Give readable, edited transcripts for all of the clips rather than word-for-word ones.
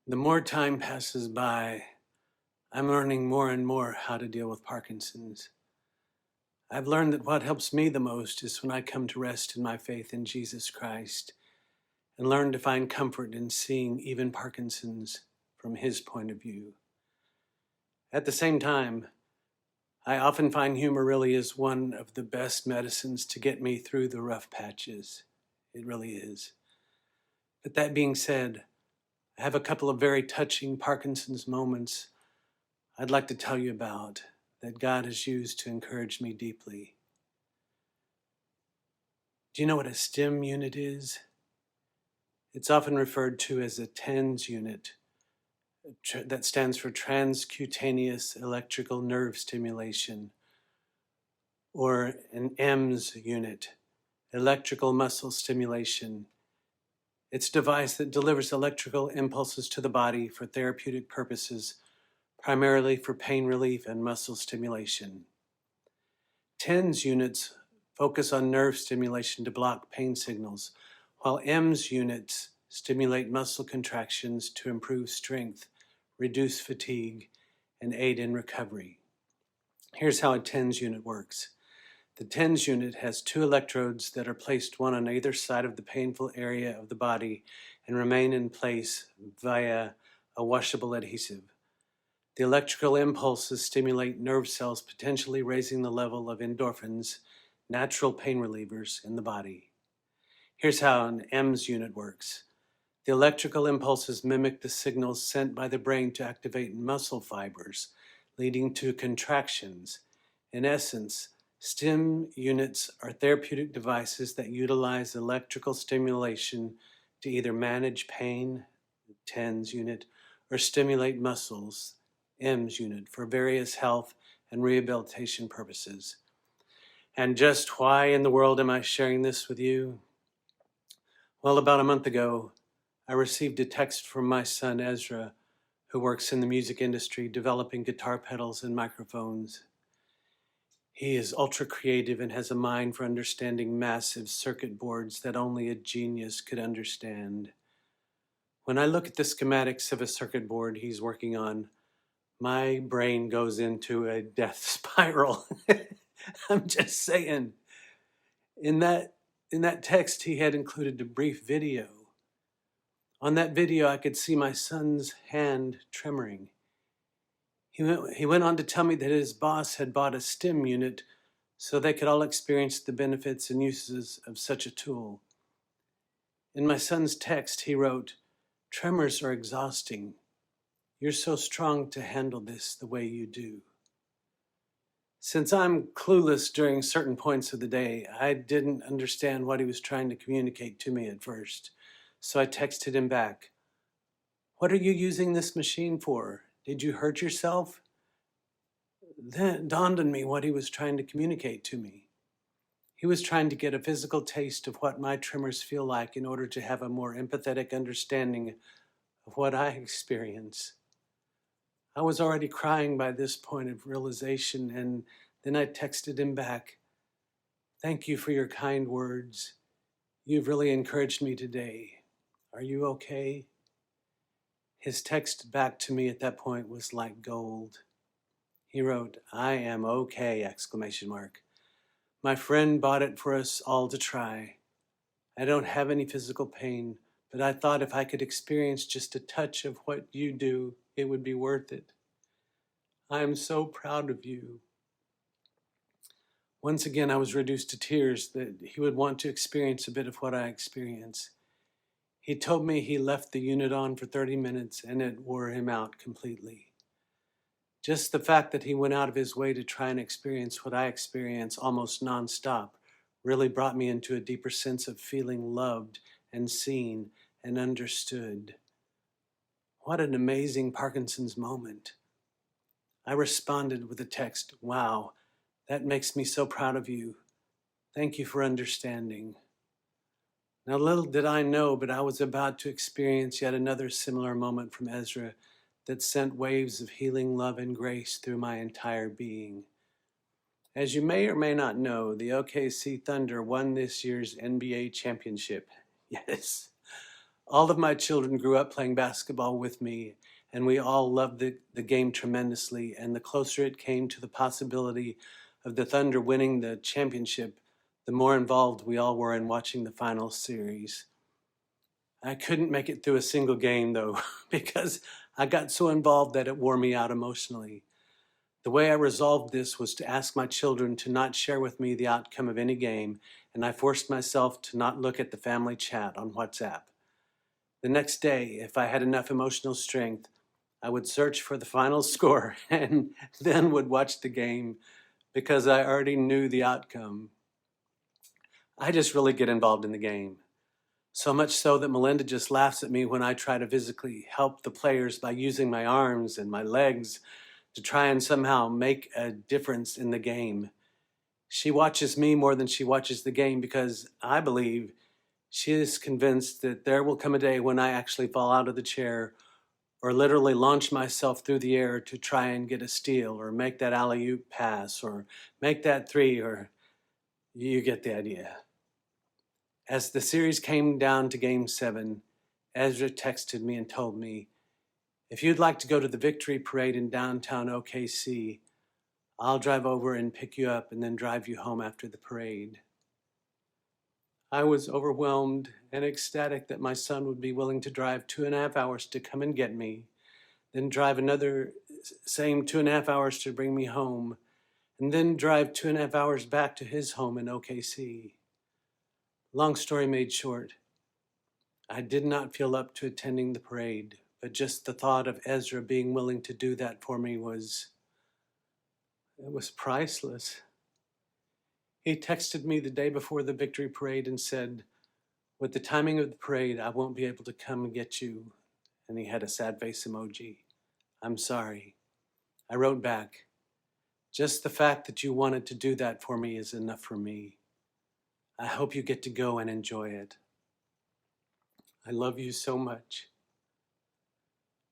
The more time passes by, I'm learning more and more how to deal with Parkinson's. I've learned that what helps me the most is when I come to rest in my faith in Jesus Christ and learn to find comfort in seeing even Parkinson's from his point of view. At the same time, I often find humor really is one of the best medicines to get me through the rough patches. It really is. But that being said, I have a couple of very touching Parkinson's moments I'd like to tell you about that God has used to encourage me deeply. Do you know what a STEM unit is? It's often referred to as a TENS unit, that stands for transcutaneous electrical nerve stimulation, or an EMS unit, electrical muscle stimulation. It's a device that delivers electrical impulses to the body for therapeutic purposes, primarily for pain relief and muscle stimulation. TENS units focus on nerve stimulation to block pain signals, while EMS units stimulate muscle contractions to improve strength, reduce fatigue, and aid in recovery. Here's how a TENS unit works. The TENS unit has two electrodes that are placed one on either side of the painful area of the body and remain in place via a washable adhesive. The electrical impulses stimulate nerve cells, potentially raising the level of endorphins, natural pain relievers, in the body. Here's how an EMS unit works. The electrical impulses mimic the signals sent by the brain to activate muscle fibers, leading to contractions. In essence, STEM units are therapeutic devices that utilize electrical stimulation to either manage pain, TENS unit, or stimulate muscles, EMS unit, for various health and rehabilitation purposes. And just why in the world am I sharing this with you? Well, about a month ago, I received a text from my son Ezra, who works in the music industry developing guitar pedals and microphones. He is ultra creative and has a mind for understanding massive circuit boards that only a genius could understand. When I look at the schematics of a circuit board he's working on, my brain goes into a death spiral. I'm just saying. In that text, he had included a brief video. On that video, I could see my son's hand tremoring. He went on to tell me that his boss had bought a STEM unit so they could all experience the benefits and uses of such a tool. In my son's text, he wrote, "Tremors are exhausting. You're so strong to handle this the way you do." Since I'm clueless during certain points of the day, I didn't understand what he was trying to communicate to me at first. So I texted him back, "What are you using this machine for? Did you hurt yourself?" Then it dawned on me what he was trying to communicate to me. He was trying to get a physical taste of what my tremors feel like in order to have a more empathetic understanding of what I experience. I was already crying by this point of realization, and then I texted him back, "Thank you for your kind words. You've really encouraged me today. Are you okay?" His text back to me at that point was like gold. He wrote, "I am okay!" My friend bought it for us all to try. I don't have any physical pain, but I thought if I could experience just a touch of what you do, it would be worth it. I am so proud of you." Once again, I was reduced to tears that he would want to experience a bit of what I experience. He told me he left the unit on for 30 minutes and it wore him out completely. Just the fact that he went out of his way to try and experience what I experience almost nonstop really brought me into a deeper sense of feeling loved and seen and understood. What an amazing Parkinson's moment. I responded with a text, "Wow, that makes me so proud of you. Thank you for understanding." Now, little did I know, but I was about to experience yet another similar moment from Ezra that sent waves of healing love and grace through my entire being. As you may or may not know, the OKC Thunder won this year's NBA championship. Yes, All of my children grew up playing basketball with me, and we all loved the game tremendously. And the closer it came to the possibility of the Thunder winning the championship, the more involved we all were in watching the final series. I couldn't make it through a single game, though, because I got so involved that it wore me out emotionally. The way I resolved this was to ask my children to not share with me the outcome of any game, and I forced myself to not look at the family chat on WhatsApp. The next day, if I had enough emotional strength, I would search for the final score and then would watch the game because I already knew the outcome. I just really get involved in the game. So much so that Melinda just laughs at me when I try to physically help the players by using my arms and my legs to try and somehow make a difference in the game. She watches me more than she watches the game because I believe she is convinced that there will come a day when I actually fall out of the chair or literally launch myself through the air to try and get a steal or make that alley-oop pass or make that three, or you get the idea. As the series came down to Game 7, Ezra texted me and told me, "If you'd like to go to the victory parade in downtown OKC, I'll drive over and pick you up and then drive you home after the parade." I was overwhelmed and ecstatic that my son would be willing to drive 2.5 hours to come and get me, then drive another same 2.5 hours to bring me home, and then drive 2.5 hours back to his home in OKC. Long story made short, I did not feel up to attending the parade, but just the thought of Ezra being willing to do that for me was priceless. He texted me the day before the victory parade and said, "With the timing of the parade, I won't be able to come and get you." And he had a sad face emoji. "I'm sorry." I wrote back, "Just the fact that you wanted to do that for me is enough for me. I hope you get to go and enjoy it. I love you so much."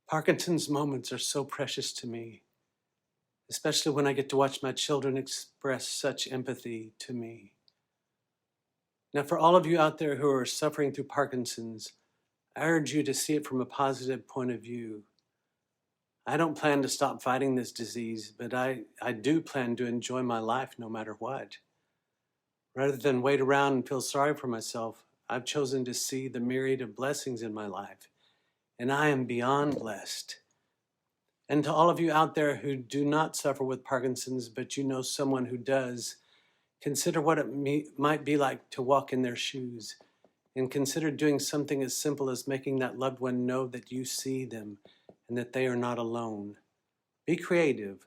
Parkinson's moments are so precious to me, especially when I get to watch my children express such empathy to me. Now, for all of you out there who are suffering through Parkinson's, I urge you to see it from a positive point of view. I don't plan to stop fighting this disease, but I do plan to enjoy my life no matter what. Rather than wait around and feel sorry for myself, I've chosen to see the myriad of blessings in my life, and I am beyond blessed. And to all of you out there who do not suffer with Parkinson's, but you know someone who does, consider what it might be like to walk in their shoes, and consider doing something as simple as making that loved one know that you see them and that they are not alone. Be creative.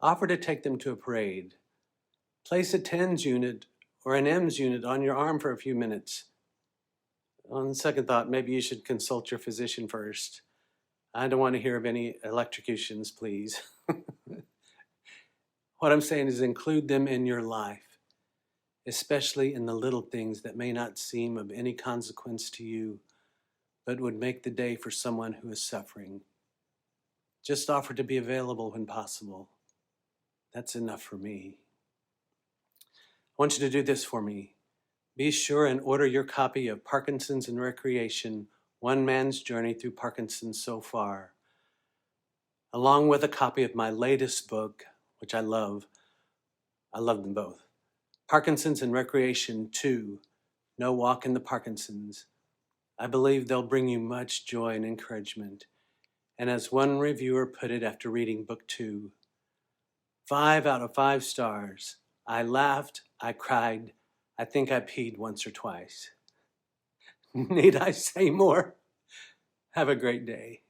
Offer to take them to a parade. Place a TENS unit or an EMS unit on your arm for a few minutes. On second thought, maybe you should consult your physician first. I don't want to hear of any electrocutions, please. What I'm saying is include them in your life, especially in the little things that may not seem of any consequence to you, but would make the day for someone who is suffering. Just offer to be available when possible. That's enough for me. I want you to do this for me. Be sure and order your copy of Parkinson's and Recreation, One Man's Journey Through Parkinson's So Far, along with a copy of my latest book, which I love. I love them both. Parkinson's and Recreation 2, No Walk in the Parkinsons. I believe they'll bring you much joy and encouragement. And as one reviewer put it after reading book 2, 5 out of 5 stars. I laughed, I cried, I think I peed once or twice. Need I say more? Have a great day.